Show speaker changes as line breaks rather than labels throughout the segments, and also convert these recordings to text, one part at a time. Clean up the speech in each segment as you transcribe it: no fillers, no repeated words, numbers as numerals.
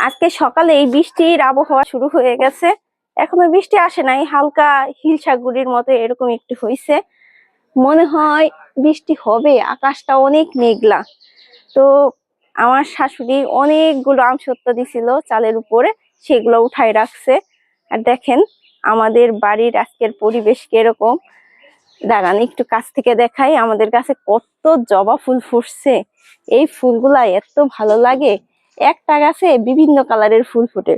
আজকে সকালে এই বৃষ্টির আবহাওয়া শুরু হয়ে গেছে। এখনো বৃষ্টি আসে নাই, হালকা হিলসাগুড়ির মতো এরকম একটু হইছে। মনে হয় বৃষ্টি হবে, আকাশটা অনেক মেঘলা। তো আমার শাশুড়ি অনেকগুলো আমসত্ত্ব দিছিল চালের উপরে, সেগুলো উঠাই রাখছে। আর দেখেন আমাদের বাড়ির আজকের পরিবেশ কিরকম। দাঁড়ান একটু কাছ থেকে দেখাই, আমাদের কাছে কত জবা ফুল ফুটছে। এই ফুলগুলা এত ভালো লাগে। একটা গাছে বিভিন্ন কালারের ফুল ফুটে,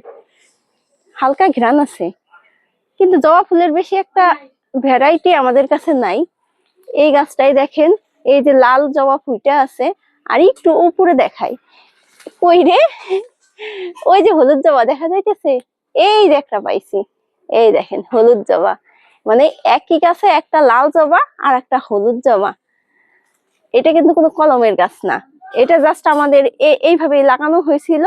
হালকা ঘ্রাণ আছে, কিন্তু জবা ফুলের বেশি একটা ভ্যারাইটি আমাদের কাছে নাই। এই গাছটাই দেখেন, এই যে লাল জবা ফুলটা আছে। আর একটু উপরে দেখাই, ওই রে, ওই যে হলুদ জবা দেখা যাইতেছে, এই যে একটা পাইছি। এই দেখেন হলুদ জবা, মানে একই গাছে একটা লাল জবা আর একটা হলুদ জবা। এটা কিন্তু কোনো কলমের গাছ না, এটা জাস্ট আমাদের এইভাবেই লাগানো হয়েছিল।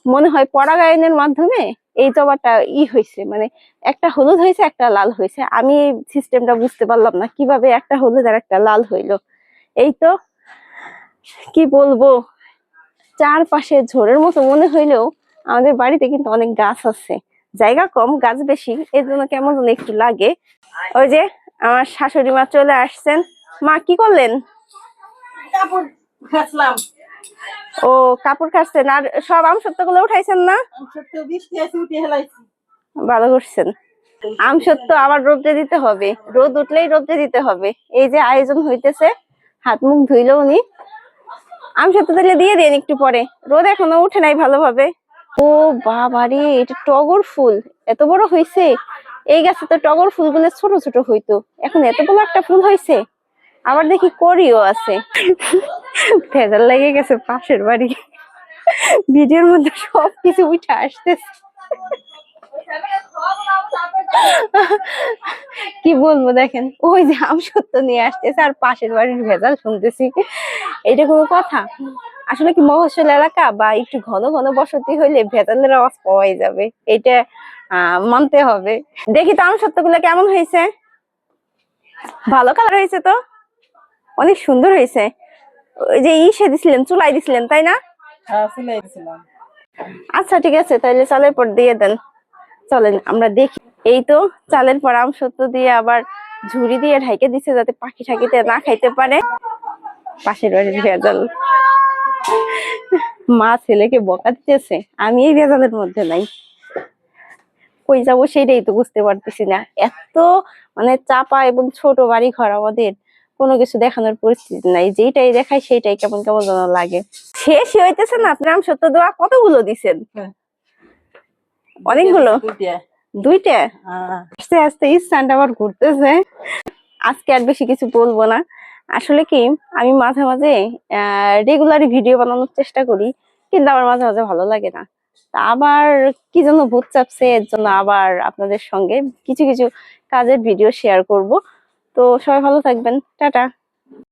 মনে হয় পরাগায়নের মাধ্যমে এই জবাটা হয়েছে, মানে একটা হলুদ হয়েছে একটা লাল হয়েছে। আমি এই সিস্টেমটা বুঝতে পারলাম না কিভাবে একটা হলুদ আর একটা লাল হইলো। এই তো কি বলবো, চারপাশে ঝোড়ের মতো মনে হইলেও আমাদের বাড়িতে কিন্তু অনেক গাছ আছে, জায়গা কম গাছ বেশি, এর জন্য কেমন যেন একটু লাগে। ওই যে আমার শাশুড়ি মা চলে আসছেন। মা কি করলেন? ও কাপড় কাচছেন, আর সব আমসত্ত্ব গুলো উঠাইছেন না? ভালো করছেন। আমসত্ত্ব আবার রোদে দিতে হবে, রোদ উঠলেই রোদে দিতে হবে। এই যে আয়োজন হইতেছে, হাত মুখ ধুইলো উনি। আমসত্ত্ব দিলে দিয়ে দেন একটু পরে, রোদ এখনো উঠে নাই ভালোভাবে। ও বাবারে, এটা টগর ফুল এত বড় হয়েছে। এই গাছে তো টগর ফুলগুলো ছোট ছোট হইতো, এখন এত বড় একটা ফুল হয়েছে। আবার দেখি করিও আছে। ভেজাল লেগে গেছে পাশের বাড়ি, ভিডিওর মধ্যে সবকিছু উঠে আসতেছে। কি বলবো, দেখেন ওই যে আমসত্ত্ব নিয়ে আসতেছে আর পাশের বাড়ির ভেজাল শুনতেছি। এটা কোনো কথা? আসলে কি মফস্বল এলাকা বা একটু ঘন ঘন বসতি হইলে ভেজালের আওয়াজ পাওয়াই যাবে, এটা মানতে হবে। দেখি তো আমসত্ত্ব গুলো কেমন হয়েছে। ভালো কালার হয়েছে তো, অনেক সুন্দর হয়েছে। ওই যে ইসে দিছিলেন, চুলাই দিছিলেন তাই না? আচ্ছা ঠিক আছে, তাহলে চালের পর দিয়ে দেন। চলেন আমরা দেখি। এই তো চালের পর আমসত্ত্ব দিয়ে আবার ঝুড়ি দিয়ে ঢাইকে দিচ্ছে, যাতে পাখি ঠাকিতে না খাইতে পারে। পাশের বাড়ির ভেজাল, মা ছেলেকে বকা দিতেছে, আমি এই ভেজালের মধ্যে নাই। কই যাবো সেটাই তো বুঝতে পারতেছি না। এত মানে চাপা এবং ছোট বাড়ি ঘর আমাদের, কোনো কিছু দেখানোর পরিস্থিতি নাই। যেটাই দেখায় সেটাই কেমন কেমন যেন লাগে। শেষই হইতেছে না। আপনার আমসত্ত্ব দোয়া কতগুলো দিছেন? অনেকগুলো। দুইটা? আস্তে আস্তে স্ট্যান্ড আবার ঘুরতেছে। আজকে আর বেশি কিছু বলবো না। আসলে কি, আমি মাঝে মাঝে রেগুলারই ভিডিও বানানোর চেষ্টা করি, কিন্তু আমার মাঝে মাঝে ভালো লাগে না। তা আবার কি জন্য ভূত চাপছে, এর জন্য আবার আপনাদের সঙ্গে কিছু কিছু কাজের ভিডিও শেয়ার করব। তো সবাই ভালো থাকবেন, টাটা।